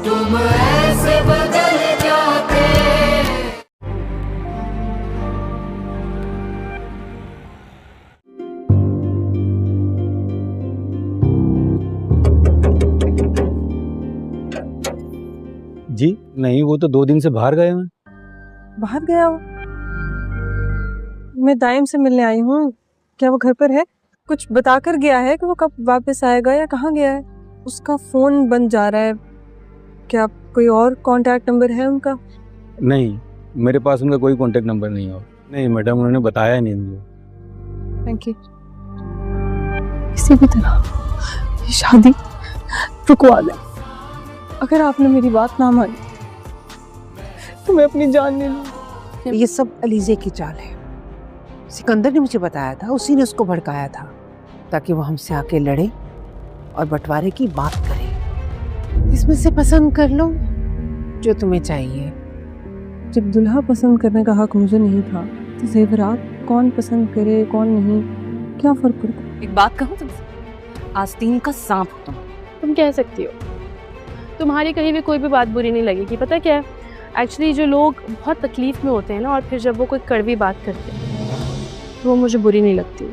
तुम ऐसे बदल जाते। जी नहीं, वो तो 2 दिन से बाहर गए हैं। बाहर गया हो? मैं दाइम से मिलने आई हूँ। क्या वो घर पर है? कुछ बताकर गया है कि वो कब वापस आएगा या कहाँ गया है? उसका फोन बंद जा रहा है। क्या कोई और कांटेक्ट नंबर है उनका? नहीं, मेरे पास उनका कोई कांटेक्ट नंबर नहीं है। नहीं मैडम, उन्होंने बताया नहीं मुझे। Thank you. किसी भी तरह ये शादी रुकवा दे। अगर आपने मेरी बात ना मानी तो मैं अपनी जान ले लूंगी। ये सब अलीजे की चाल है। सिकंदर ने मुझे बताया था, उसी ने उसको भड़काया था ताकि वो हमसे आके लड़े और बंटवारे की बात करे। इसमें से पसंद कर लो जो तुम्हें चाहिए। जब दुल्हा पसंद करने का हक मुझे नहीं था तो जेवरात कौन पसंद करे कौन नहीं, क्या फर्क पड़ता? एक बात कहूँ तुमसे, आस्तीन का सांप हो तुम कह सकती हो। तुम्हारी कहीं भी कोई भी बात बुरी नहीं लगेगी। पता क्या है, एक्चुअली जो लोग बहुत तकलीफ में होते हैं ना, और फिर जब वो कोई कड़वी बात करते हैं तो वो मुझे बुरी नहीं लगती।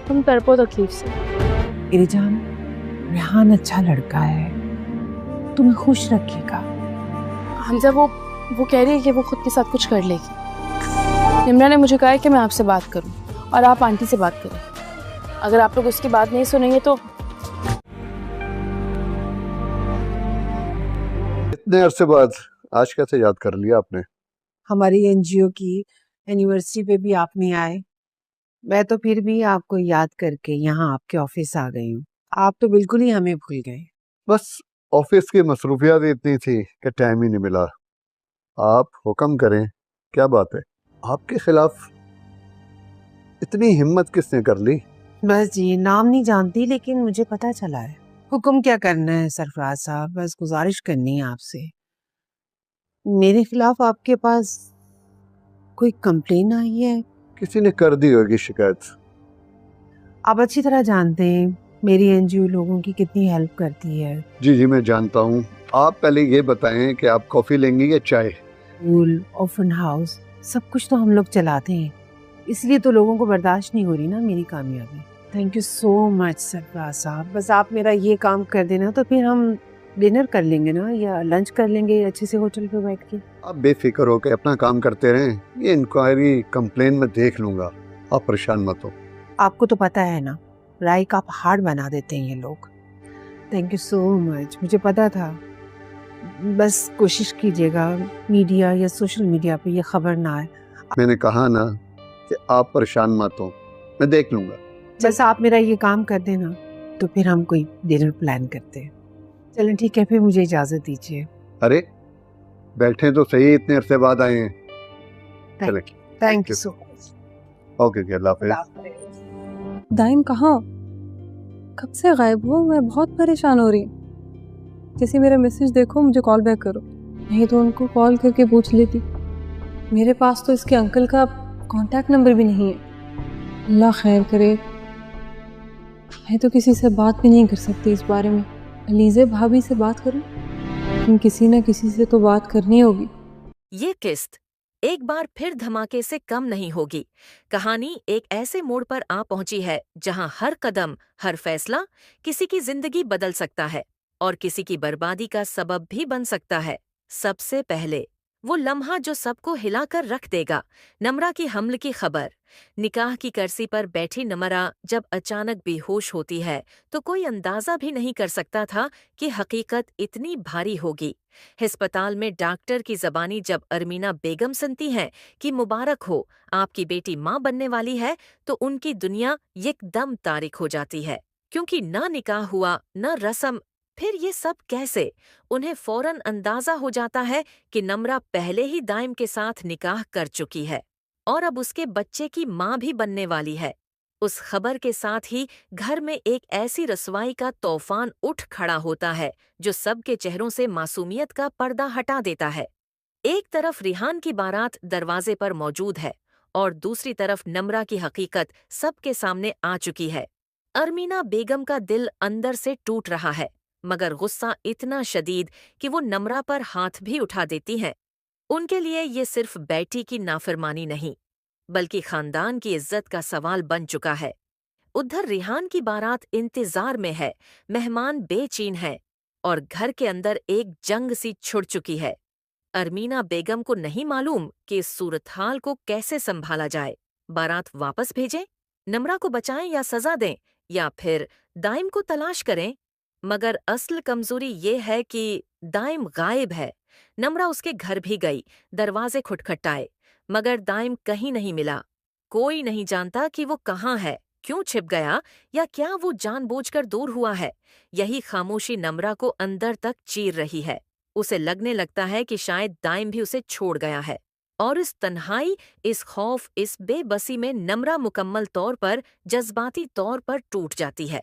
तुम तड़पो तकलीफ से। मेरी जान, रेहान अच्छा लड़का है, तुम्हें खुश रखेगा। हमजा वो कह रही है कि वो खुद के साथ कुछ कर लेगी। निम्रा ने मुझे कहा है कि मैं आपसे बात करूं और आप आंटी से बात करें। अगर आप लोग उसकी बात नहीं सुनेंगे तो इतने अरसे बाद आज कैसे याद कर लिया आपने? हमारी एनजीओ की एनिवर्सरी पे भी आप नहीं आए। मैं तो फिर भी आपको याद करके यहाँ आपके ऑफिस आ गई हूँ। आप तो बिल्कुल ही हमें भूल गए। बस ऑफिस की मसरूफियात इतनी थी कि टाइम ही नहीं मिला। आप हुक्म करें, क्या बात है? आपके खिलाफ इतनी हिम्मत किसने कर ली? बस जी, नाम नहीं जानती लेकिन मुझे पता चला है। हुक्म क्या करना है सरफराज साहब, बस गुजारिश करनी है आपसे। मेरे खिलाफ आपके पास कोई कंप्लेन आई है? किसी ने कर दी होगी शिकायत। आप अच्छी तरह जानते हैं मेरी एनजीओ लोगों की कितनी हेल्प करती है। जी जी मैं जानता हूँ। आप पहले ये बताएं कि आप कॉफी लेंगी या चाय? स्कूल, ओपन हाउस, सब कुछ तो हम लोग चलाते हैं, इसलिए तो लोगों को बर्दाश्त नहीं हो रही ना मेरी कामयाबी। Thank you so much Sarfaraz साहब। बस आप मेरा ये काम कर देना तो फिर हम डिनर कर लेंगे ना, या लंच कर लेंगे अच्छे से होटल पे बैठ के। आप बेफिक्र होकर अपना काम करते रहें। ये इंक्वायरी कंप्लेन में देख लूंगा, आप परेशान मत हो। आपको तो पता है ना, राइक आप हार्ड बना देते हैं ये लोग। थैंक यू सो मच, मुझे पता था। बस कोशिश कीजिएगा मीडिया या सोशल मीडिया पे ये खबर ना आए। मैंने कहा ना कि आप परेशान मत हो, मैं देख लूंगा। बस आप मेरा ये काम कर देना तो फिर हम कोई डिनर प्लान करते हैं। चलें ठीक है, फिर मुझे इजाजत दीजिए। अरे बैठे तो सही, इतने अरसे बाद आए हैं। चलें। Thank you so much. Okay जी, अल्लाह हाफिज़। दाइम कहाँ? कब से गायब हो? मैं बहुत परेशान हो रही हूँ। जैसे मेरा मैसेज देखो मुझे कॉल बैक करो, नहीं तो उनको कॉल करके पूछ लेती। मेरे पास तो इसके अंकल का कांटेक्ट नंबर भी नहीं है। अल्लाह खैर करे। मैं तो किसी से बात भी नहीं कर सकती इस बारे में। अलीज़े भाभी से बात करूं? लेकिन किसी न किसी से तो बात करनी होगी। ये किस्त एक बार फिर धमाके से कम नहीं होगी। कहानी एक ऐसे मोड़ पर आ पहुंची है जहां हर कदम, हर फैसला किसी की जिंदगी बदल सकता है और किसी की बर्बादी का सबब भी बन सकता है। सबसे पहले वो लम्हा जो सबको हिलाकर रख देगा, नम्रा की हमल की खबर। निकाह की कर्सी पर बैठी नम्रा जब अचानक बेहोश होती है तो कोई अंदाजा भी नहीं कर सकता था कि हकीकत इतनी भारी होगी। अस्पताल में डॉक्टर की ज़बानी जब अरमीना बेगम सुनती हैं कि मुबारक हो, आपकी बेटी माँ बनने वाली है, तो उनकी दुनिया एकदम तारिक हो जाती है। क्योंकि न निकाह हुआ न रस्म, फिर ये सब कैसे? उन्हें फौरन अंदाजा हो जाता है कि नम्रा पहले ही दाइम के साथ निकाह कर चुकी है और अब उसके बच्चे की माँ भी बनने वाली है। उस खबर के साथ ही घर में एक ऐसी रसवाई का तूफान उठ खड़ा होता है जो सबके चेहरों से मासूमियत का पर्दा हटा देता है। एक तरफ रिहान की बारात दरवाजे पर मौजूद है और दूसरी तरफ नम्रा की हकीकत सबके सामने आ चुकी है। अरमीना बेगम का दिल अंदर से टूट रहा है, मगर गुस्सा इतना शदीद कि वो नम्रा पर हाथ भी उठा देती हैं। उनके लिए ये सिर्फ बेटी की नाफरमानी नहीं, बल्कि खानदान की इज्जत का सवाल बन चुका है। उधर रिहान की बारात इंतजार में है, मेहमान बेचैन हैं और घर के अंदर एक जंग सी छिड़ चुकी है। अरमीना बेगम को नहीं मालूम कि इस सूरत हाल को कैसे संभाला जाए। बारात वापस भेजें, नम्रा को बचाएं या सजा दें, या फिर दाइम को तलाश करें। मगर असल कमजोरी ये है कि दाइम गायब है। नम्रा उसके घर भी गई, दरवाजे खटखटाए, मगर दाइम कहीं नहीं मिला। कोई नहीं जानता कि वो कहाँ है, क्यों छिप गया, या क्या वो जानबूझकर दूर हुआ है। यही खामोशी नम्रा को अंदर तक चीर रही है। उसे लगने लगता है कि शायद दाइम भी उसे छोड़ गया है। और इस तन्हाई, इस खौफ, इस बेबसी में नम्रा मुकम्मल तौर पर, जज्बाती तौर पर टूट जाती है।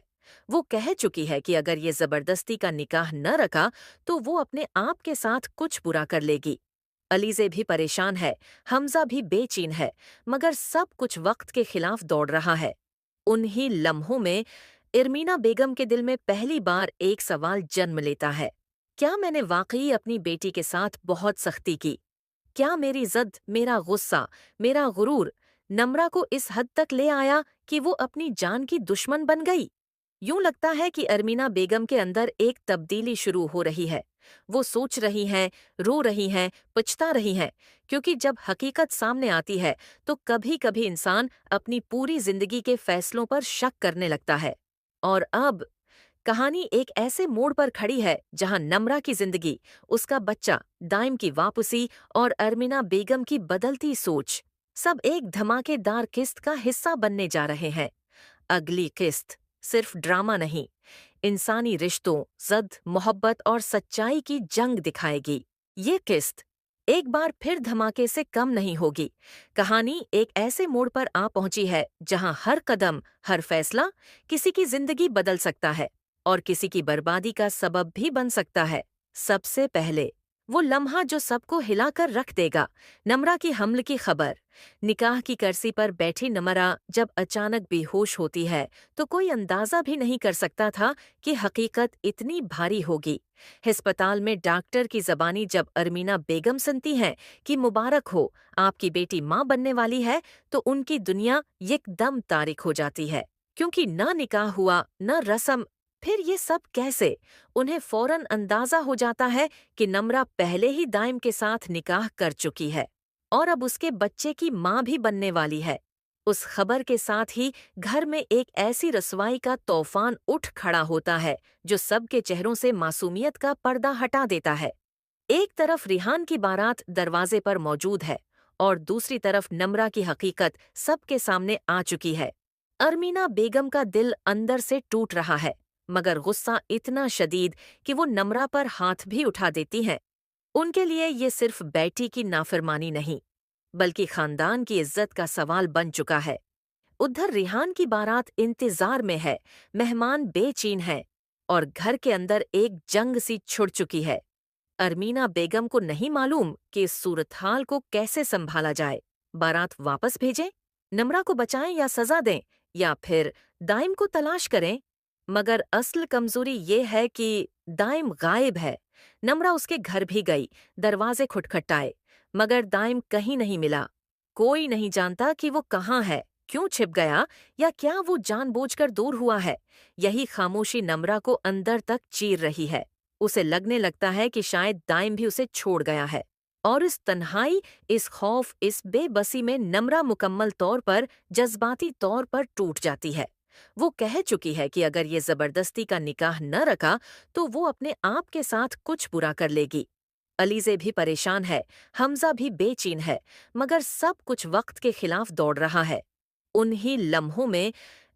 वो कह चुकी है कि अगर ये जबरदस्ती का निकाह न रखा तो वो अपने आप के साथ कुछ बुरा कर लेगी। अलीज़े भी परेशान है, हमजा भी बेचैन है, मगर सब कुछ वक्त के खिलाफ दौड़ रहा है। उन्हीं लम्हों में इरमीना बेगम के दिल में पहली बार एक सवाल जन्म लेता है। क्या मैंने वाकई अपनी बेटी के साथ बहुत सख्ती की? क्या मेरी ज़द, मेरा गुस्सा, मेरा गुरूर नम्रा को इस हद तक ले आया कि वो अपनी जान की दुश्मन बन गई? यूं लगता है कि अरमीना बेगम के अंदर एक तब्दीली शुरू हो रही है। वो सोच रही हैं, रो रही हैं, पछता रही हैं, क्योंकि जब हकीकत सामने आती है तो कभी कभी इंसान अपनी पूरी जिंदगी के फैसलों पर शक करने लगता है। और अब कहानी एक ऐसे मोड़ पर खड़ी है जहां नम्रा की जिंदगी, उसका बच्चा, दाइम की वापसी और अरमीना बेगम की बदलती सोच, सब एक धमाकेदार किस्त का हिस्सा बनने जा रहे हैं। अगली किस्त सिर्फ ड्रामा नहीं, इंसानी रिश्तों, ज़द, मोहब्बत और सच्चाई की जंग दिखाएगी। ये किस्त एक बार फिर धमाके से कम नहीं होगी। कहानी एक ऐसे मोड़ पर आ पहुंची है जहां हर कदम, हर फैसला किसी की जिंदगी बदल सकता है और किसी की बर्बादी का सबब भी बन सकता है। सबसे पहले वो लम्हा जो सबको हिलाकर रख देगा, नम्रा की हमल की खबर। निकाह की कर्सी पर बैठी नम्रा जब अचानक बेहोश होती है तो कोई अंदाजा भी नहीं कर सकता था कि हकीकत इतनी भारी होगी। अस्पताल में डॉक्टर की ज़बानी जब अरमीना बेगम सुनती हैं कि मुबारक हो, आपकी बेटी माँ बनने वाली है, तो उनकी दुनिया एकदम तारिक हो जाती है। क्योंकि न निकाह हुआ, न रस्म, फिर ये सब कैसे? उन्हें फौरन अंदाजा हो जाता है कि नम्रा पहले ही दाइम के साथ निकाह कर चुकी है और अब उसके बच्चे की माँ भी बनने वाली है। उस खबर के साथ ही घर में एक ऐसी रसवाई का तूफान उठ खड़ा होता है जो सबके चेहरों से मासूमियत का पर्दा हटा देता है। एक तरफ रिहान की बारात दरवाजे पर मौजूद है और दूसरी तरफ नम्रा की हकीकत सबके सामने आ चुकी है। अरमीना बेगम का दिल अंदर से टूट रहा है, मगर गुस्सा इतना शदीद कि वो नम्रा पर हाथ भी उठा देती हैं। उनके लिए ये सिर्फ बेटी की नाफरमानी नहीं, बल्कि खानदान की इज्जत का सवाल बन चुका है। उधर रिहान की बारात इंतजार में है, मेहमान बेचैन हैं और घर के अंदर एक जंग सी छिड़ चुकी है। अरमीना बेगम को नहीं मालूम कि इस सूरत हाल को कैसे संभाला जाए। बारात वापस भेजें, नम्रा को बचाएं या सजा दें, या फिर दाइम को तलाश करें। मगर असल कमजोरी ये है कि दाइम गायब है। नम्रा उसके घर भी गई, दरवाजे खटखटाए, मगर दाइम कहीं नहीं मिला। कोई नहीं जानता कि वो कहाँ है, क्यों छिप गया, या क्या वो जानबूझकर दूर हुआ है। यही खामोशी नम्रा को अंदर तक चीर रही है। उसे लगने लगता है कि शायद दाइम भी उसे छोड़ गया है। और इस तन्हाई, इस खौफ, इस बेबसी में नम्रा मुकम्मल तौर पर, जज्बाती तौर पर टूट जाती है। वो कह चुकी है कि अगर ये जबरदस्ती का निकाह न रखा तो वो अपने आप के साथ कुछ बुरा कर लेगी। अलीज़े भी परेशान है, हमजा भी बेचैन है, मगर सब कुछ वक्त के खिलाफ दौड़ रहा है। उन्हीं लम्हों में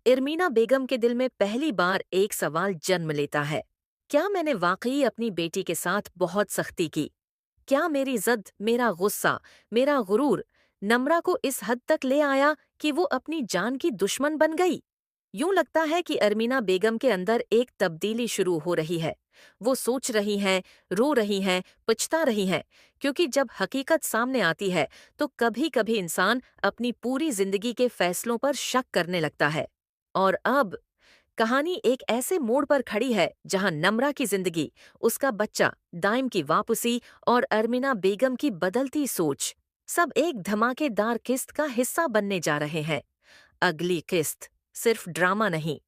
इरमीना बेगम के दिल में पहली बार एक सवाल जन्म लेता है। क्या मैंने वाकई अपनी बेटी के साथ बहुत सख्ती की? क्या मेरी ज़द, मेरा गुस्सा, मेरा गुरूर नम्रा को इस हद तक ले आया कि वो अपनी जान की दुश्मन बन गई? यूं लगता है कि अरमीना बेगम के अंदर एक तब्दीली शुरू हो रही है। वो सोच रही हैं, रो रही हैं, पछता रही हैं, क्योंकि जब हकीकत सामने आती है तो कभी कभी इंसान अपनी पूरी जिंदगी के फैसलों पर शक करने लगता है। और अब कहानी एक ऐसे मोड़ पर खड़ी है जहां नम्रा की जिंदगी, उसका बच्चा, दाइम की वापसी और अरमीना बेगम की बदलती सोच सब एक धमाकेदार किस्त का हिस्सा बनने जा रहे हैं। अगली किस्त सिर्फ ड्रामा नहीं,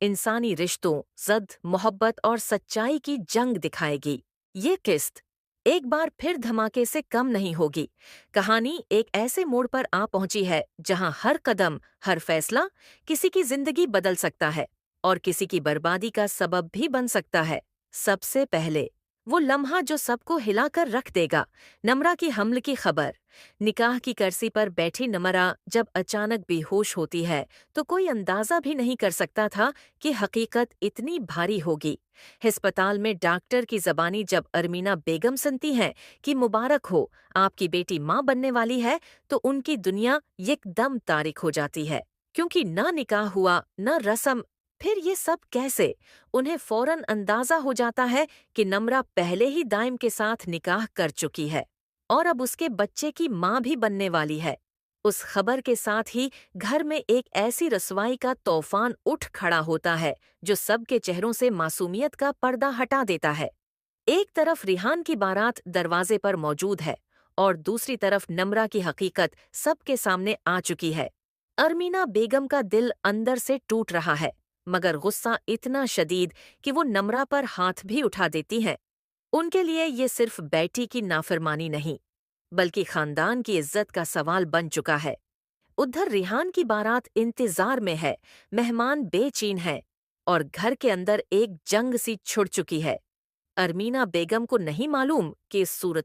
इंसानी रिश्तों, जद, मोहब्बत और सच्चाई की जंग दिखाएगी। ये किस्त एक बार फिर धमाके से कम नहीं होगी। कहानी एक ऐसे मोड़ पर आ पहुंची है जहां हर कदम, हर फैसला किसी की जिंदगी बदल सकता है और किसी की बर्बादी का सबब भी बन सकता है। सबसे पहले वो लम्हा जो सबको हिलाकर रख देगा, नम्रा की हमल की खबर। निकाह की कर्सी पर बैठी नम्रा जब अचानक बेहोश होती है तो कोई अंदाजा भी नहीं कर सकता था कि हकीकत इतनी भारी होगी। अस्पताल में डॉक्टर की जबानी जब अरमीना बेगम सुनती हैं कि मुबारक हो, आपकी बेटी माँ बनने वाली है, तो उनकी दुनिया एकदम तारिक हो जाती है। क्योंकि न निकाह हुआ, न रस्म, फिर ये सब कैसे? उन्हें फौरन अंदाजा हो जाता है कि नम्रा पहले ही दाइम के साथ निकाह कर चुकी है और अब उसके बच्चे की माँ भी बनने वाली है। उस खबर के साथ ही घर में एक ऐसी रसवाई का तूफान उठ खड़ा होता है जो सबके चेहरों से मासूमियत का पर्दा हटा देता है। एक तरफ रिहान की बारात दरवाजे पर मौजूद है और दूसरी तरफ नम्रा की हकीकत सबके सामने आ चुकी है। अरमीना बेगम का दिल अंदर से टूट रहा है, मगर गुस्सा इतना शदीद कि वो नम्रा पर हाथ भी उठा देती हैं। उनके लिए ये सिर्फ बेटी की नाफरमानी नहीं, बल्कि खानदान की इज्जत का सवाल बन चुका है। उधर रिहान की बारात इंतजार में है, मेहमान बेचैन हैं और घर के अंदर एक जंग सी छिड़ चुकी है। अरमीना बेगम को नहीं मालूम कि इस सूरत